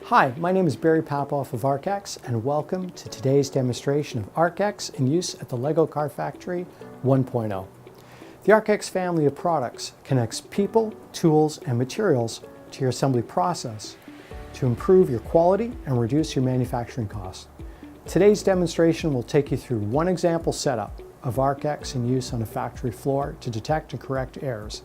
Hi, my name is Barry Papoff of ARCX, and welcome to today's demonstration of ARCX in use at the LEGO Car Factory 1.0. The ARCX family of products connects people, tools, and materials to your assembly process to improve your quality and reduce your manufacturing costs. Today's demonstration will take you through one example setup of ARCX in use on a factory floor to detect and correct errors.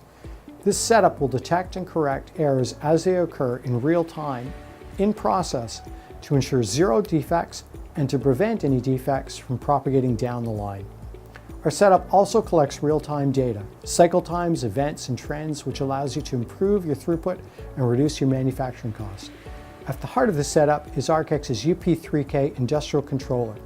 This setup will detect and correct errors as they occur in real time in process to ensure zero defects and to prevent any defects from propagating down the line. Our setup also collects real-time data, cycle times, events, and trends, which allows you to improve your throughput and reduce your manufacturing costs. At the heart of the setup is ARCX's UP3K industrial controller.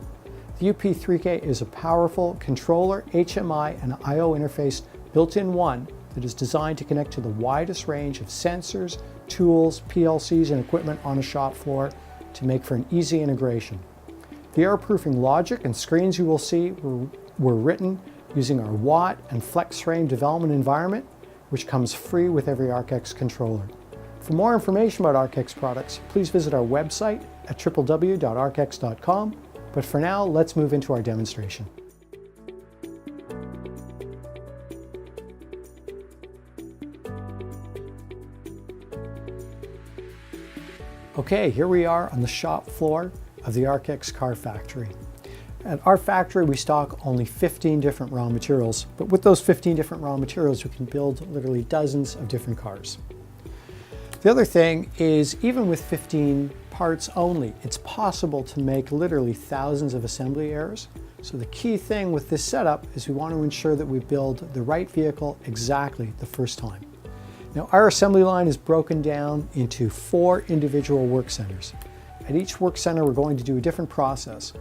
The UP3K is a powerful controller, HMI, and I/O interface built-in one that is designed to connect to the widest range of sensors, tools, PLCs, and equipment on a shop floor to make for an easy integration. The error-proofing logic and screens you will see were written using our Watt and Flex Frame development environment, which comes free with every ARCX controller. For more information about ARCX products, please visit our website at www.arcx.com. But for now, let's move into our demonstration. Okay, here we are on the shop floor of the ARCX car factory. At our factory, we stock only 15 different raw materials, but with those 15 different raw materials, we can build literally dozens of different cars. The other thing is, even with 15 parts only, it's possible to make literally thousands of assembly errors. So the key thing with this setup is we want to ensure that we build the right vehicle exactly the first time. Now, our assembly line is broken down into 4 individual work centers. At each work center, we're going to do a different process.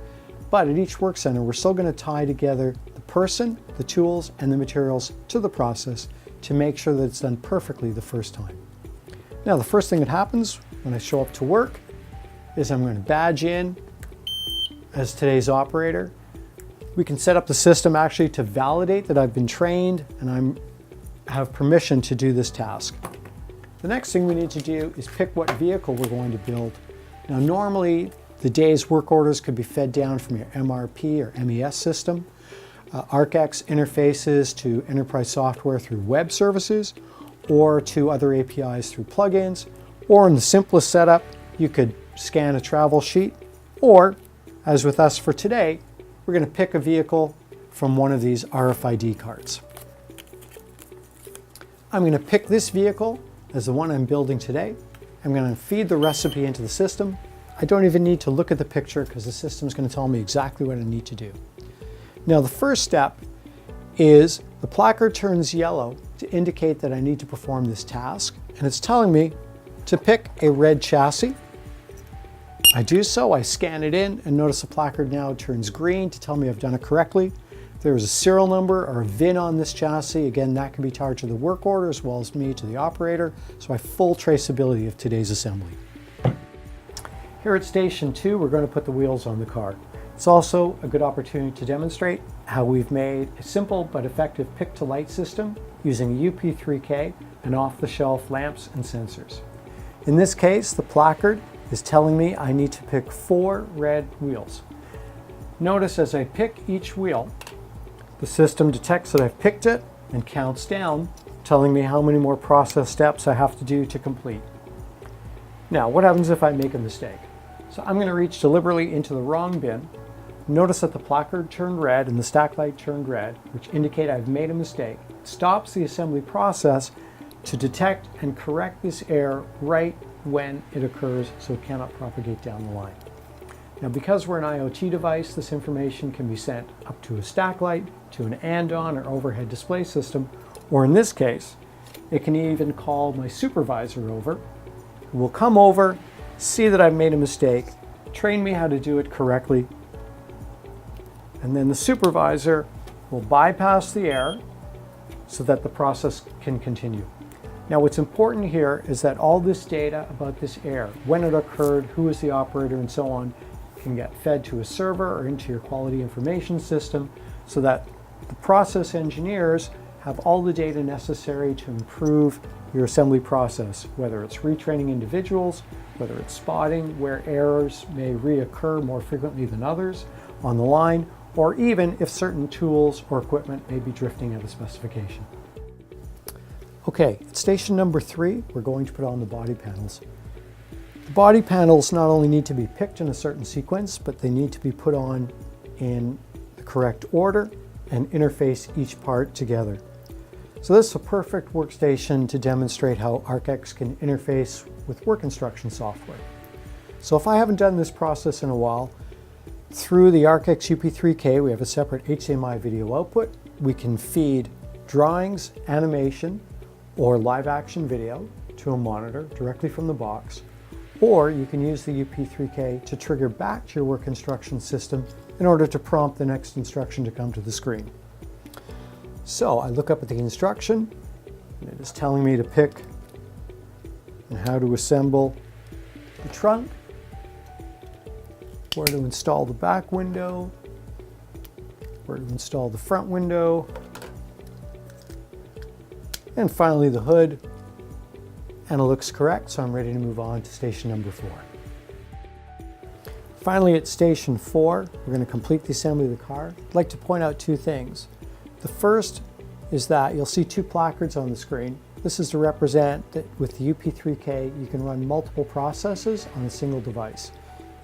But at each work center, we're still going to tie together the person, the tools, and the materials to the process to make sure that it's done perfectly the first time. Now, the first thing that happens when I show up to work is I'm going to badge in as today's operator. We can set up the system actually to validate that I've been trained and have permission to do this task. The next thing we need to do is pick what vehicle we're going to build. Now, normally the day's work orders could be fed down from your MRP or MES system. ARCX interfaces to enterprise software through web services or to other APIs through plugins, or in the simplest setup, you could scan a travel sheet, or as with us for today, we're going to pick a vehicle from one of these RFID cards. I'm going to pick this vehicle as the one I'm building today. I'm going to feed the recipe into the system. I don't even need to look at the picture because the system is going to tell me exactly what I need to do. Now, the first step is the placard turns yellow to indicate that I need to perform this task, and it's telling me to pick a red chassis. I do so, I scan it in, and notice the placard now turns green to tell me I've done it correctly. There's a serial number or a VIN on this chassis. Again, that can be tied to the work order as well as me to the operator, so I have full traceability of today's assembly. Here at Station 2, we're going to put the wheels on the car. It's also a good opportunity to demonstrate how we've made a simple but effective pick-to-light system using UP3K and off-the-shelf lamps and sensors. In this case, the placard is telling me I need to pick 4 red wheels. Notice as I pick each wheel, the system detects that I've picked it and counts down, telling me how many more process steps I have to do to complete. Now, what happens if I make a mistake? So I'm going to reach deliberately into the wrong bin. Notice that the placard turned red and the stack light turned red, which indicate I've made a mistake. It stops the assembly process to detect and correct this error right when it occurs so it cannot propagate down the line. Now, because we're an IoT device, this information can be sent up to a stack light, to an andon or overhead display system, or in this case, it can even call my supervisor over, who will come over, see that I've made a mistake, train me how to do it correctly, and then the supervisor will bypass the error so that the process can continue. Now, what's important here is that all this data about this error, when it occurred, who was the operator, and so on, can get fed to a server or into your quality information system so that the process engineers have all the data necessary to improve your assembly process, whether it's retraining individuals whether it's spotting where errors may reoccur more frequently than others on the line, or even if certain tools or equipment may be drifting out of specification. Okay, at station number 3, we're going to put on the body panels. The body panels not only need to be picked in a certain sequence, but they need to be put on in the correct order and interface each part together. So this is a perfect workstation to demonstrate how ARCX can interface with work instruction software. So if I haven't done this process in a while, through the ARCX UP3K, we have a separate HDMI video output. We can feed drawings, animation, or live action video to a monitor directly from the box, or you can use the UP3K to trigger back to your work instruction system in order to prompt the next instruction to come to the screen. So I look up at the instruction, and it is telling me to pick and how to assemble the trunk, where to install the back window, where to install the front window, and finally the hood. And it looks correct, so I'm ready to move on to station number 4. Finally, at station 4, we're going to complete the assembly of the car. I'd like to point out 2 things. The first is that you'll see 2 placards on the screen. This is to represent that with the UP3K, you can run multiple processes on a single device.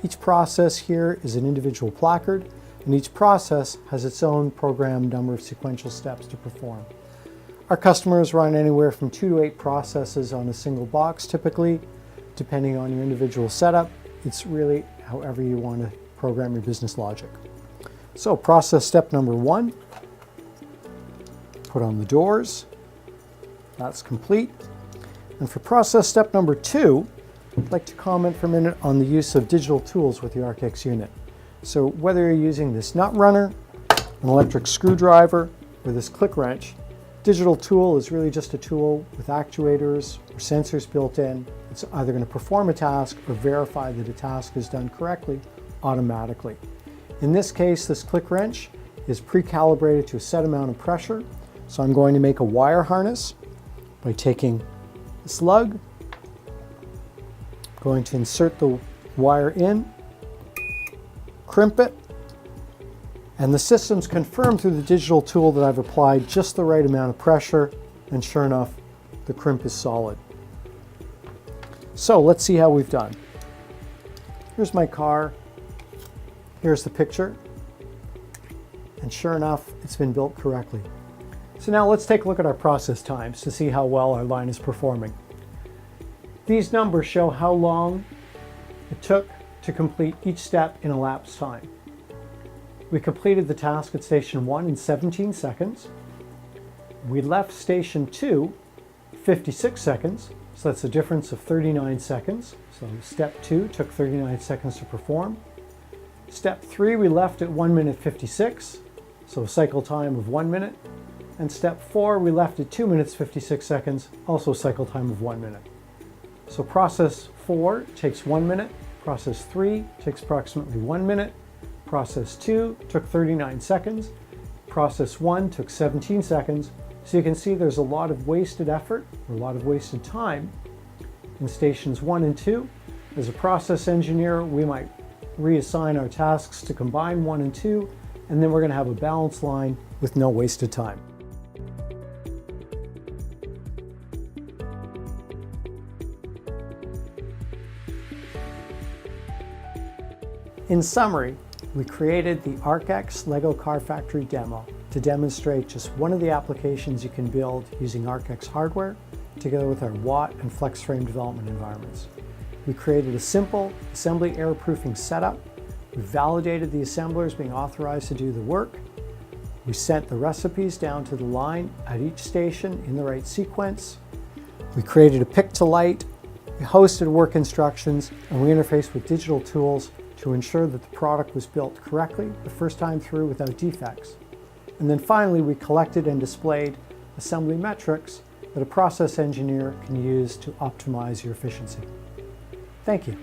Each process here is an individual placard, and each process has its own programmed number of sequential steps to perform. Our customers run anywhere from 2 to 8 processes on a single box typically, depending on your individual setup. It's really however you want to program your business logic. So process step number 1, put on the doors. That's complete. And for process step number 2, I'd like to comment for a minute on the use of digital tools with the ARCX unit. So whether you're using this nut runner, an electric screwdriver, or this click wrench, digital tool is really just a tool with actuators or sensors built in. It's either going to perform a task or verify that a task is done correctly automatically. In this case, this click wrench is pre-calibrated to a set amount of pressure. So I'm going to make a wire harness by taking this lug, going to insert the wire in, crimp it, and the system's confirmed through the digital tool that I've applied just the right amount of pressure, and sure enough, the crimp is solid. So let's see how we've done. Here's my car, here's the picture, and sure enough, it's been built correctly. So now let's take a look at our process times to see how well our line is performing. These numbers show how long it took to complete each step in elapsed time. We completed the task at station 1 in 17 seconds. We left station 2 56 seconds, so that's a difference of 39 seconds. So step 2 took 39 seconds to perform. Step 3 we left at 1 minute 56, so a cycle time of 1 minute. And step 4 we left at 2 minutes 56 seconds, also cycle time of 1 minute. So process 4 takes 1 minute, process 3 takes approximately 1 minute, process 2 took 39 seconds, process 1 took 17 seconds. So you can see there's a lot of wasted effort, or a lot of wasted time in stations 1 and 2. As a process engineer, we might reassign our tasks to combine 1 and 2, and then we're going to have a balanced line with no wasted time. In summary, we created the ARCX Lego Car Factory demo to demonstrate just one of the applications you can build using ARCX hardware together with our Watt and FlexFrame development environments. We created a simple assembly error-proofing setup. We validated the assemblers being authorized to do the work. We sent the recipes down to the line at each station in the right sequence. We created a pick-to-light. We hosted work instructions, and we interfaced with digital tools to ensure that the product was built correctly the first time through without defects. And then finally, we collected and displayed assembly metrics that a process engineer can use to optimize your efficiency. Thank you.